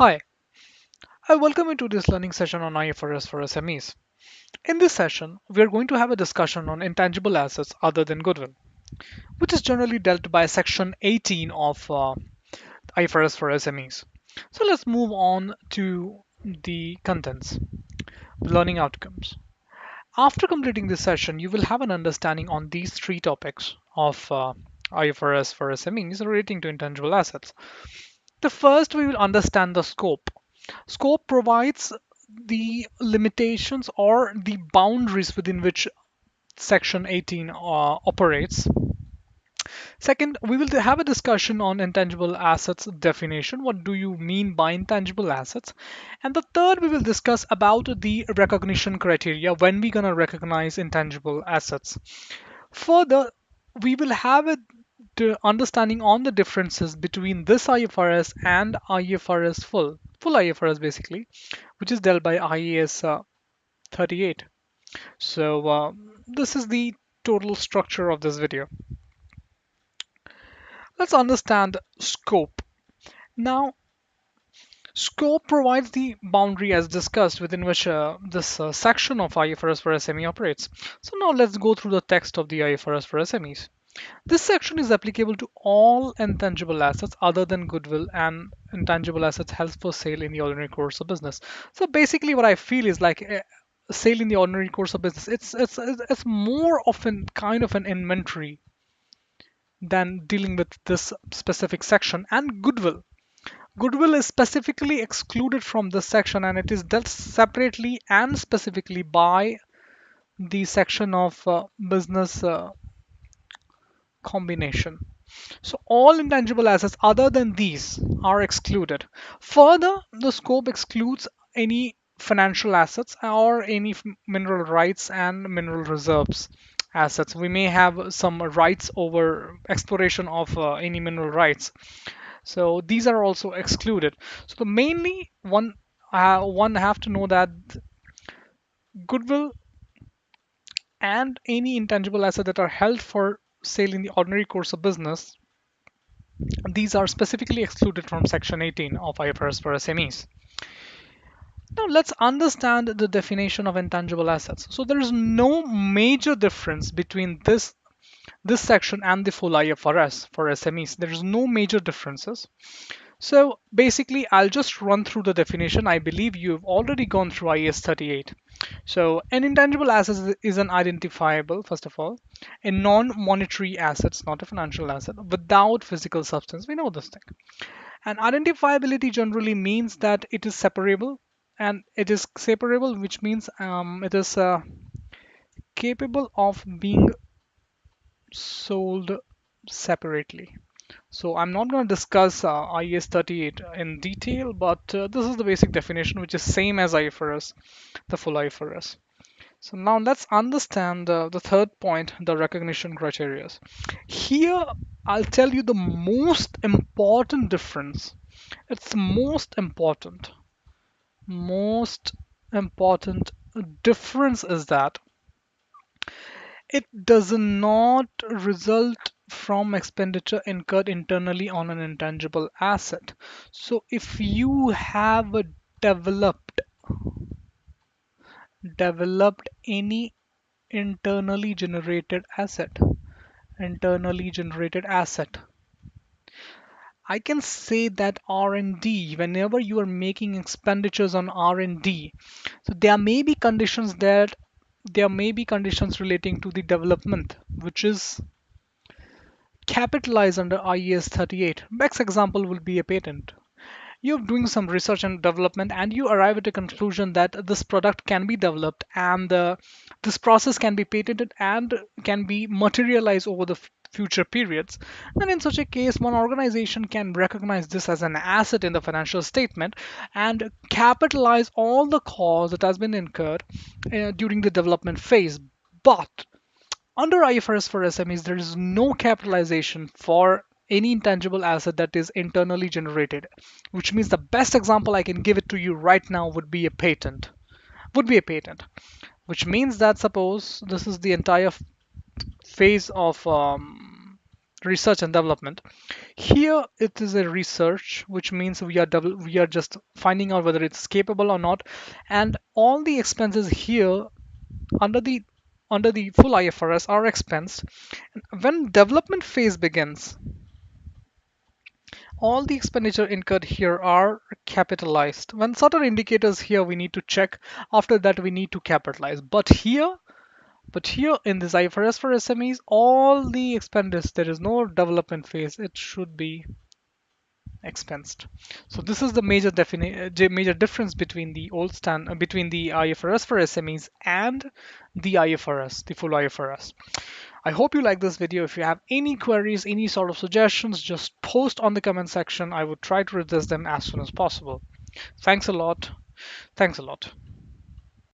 Hi, I welcome you to this learning session on IFRS for SMEs. In this session, we are going to have a discussion on intangible assets other than goodwill, which is generally dealt by Section 18 of IFRS for SMEs. So let's move on to the contents, the learning outcomes. After completing this session, you will have an understanding on these three topics of IFRS for SMEs relating to intangible assets. The first, we will understand the scope. Scope provides the limitations or the boundaries within which Section 18 operates. Second, we will have a discussion on intangible assets definition. What do you mean by intangible assets? And the third, we will discuss about the recognition criteria when we're going to recognize intangible assets. Further, we will have a understanding on the differences between this IFRS and IFRS full IFRS basically, which is dealt by IAS 38. So this is the total structure of this video. Let's understand scope. Now, scope provides the boundary as discussed within which this section of IFRS for SME operates. So now let's go through the text of the IFRS for SMEs. This section is applicable to all intangible assets other than goodwill and intangible assets held for sale in the ordinary course of business. So basically what I feel is like sale in the ordinary course of business. It's more of an kind of an inventory than dealing with this specific section. And goodwill is specifically excluded from this section, and it is dealt separately and specifically by the section of business combination. So all intangible assets other than these are excluded. Further, the scope excludes any financial assets or any mineral rights and mineral reserves assets. We may have some rights over exploration of any mineral rights. So these are also excluded. So the mainly one have to know that goodwill and any intangible asset that are held for sale in the ordinary course of business, these are specifically excluded from Section 18 of IFRS for SMEs. Now let's understand the definition of intangible assets. So there is no major difference between this section and the full IFRS for SMEs. There is no major differences. So basically, I'll just run through the definition. I believe you've already gone through IAS 38. So an intangible asset is an identifiable, first of all, a non-monetary asset, not a financial asset, without physical substance. We know this thing. And identifiability generally means that it is separable, and it is separable, which means it is capable of being sold separately. So I'm not going to discuss IAS 38 in detail, but this is the basic definition, which is same as IFRS, the full IFRS. So now let's understand the third point, the recognition criteria. Here, I'll tell you the most important difference. It's the most important difference is that it does not result from expenditure incurred internally on an intangible asset. So if you have developed developed any internally generated asset, internally generated asset, I can say that R&D, whenever you are making expenditures on R&D, so there may be conditions relating to the development, which is capitalized under IAS 38. Best example will be a patent. You're doing some research and development, and you arrive at a conclusion that this product can be developed, and this process can be patented and can be materialized over the future periods. Then in such a case, one organization can recognize this as an asset in the financial statement and capitalize all the cost that has been incurred during the development phase. But under IFRS for SMEs, there is no capitalization for any intangible asset that is internally generated, which means the best example I can give it to you right now would be a patent. Which means that suppose this is the entire phase of research and development. Here it is a research, which means we are just finding out whether it's capable or not, and all the expenses here under the full IFRS are expensed. When development phase begins, all the expenditure incurred here are capitalized. When certain indicators here we need to check, after that we need to capitalize. But here in this IFRS for SMEs, all the expenditures, there is no development phase. It should be expensed. So this is the major difference between the between the IFRS for SMEs and the IFRS, the full IFRS. I hope you like this video. If you have any queries, any sort of suggestions, just post on the comment section. I would try to address them as soon as possible. Thanks a lot. Thanks a lot.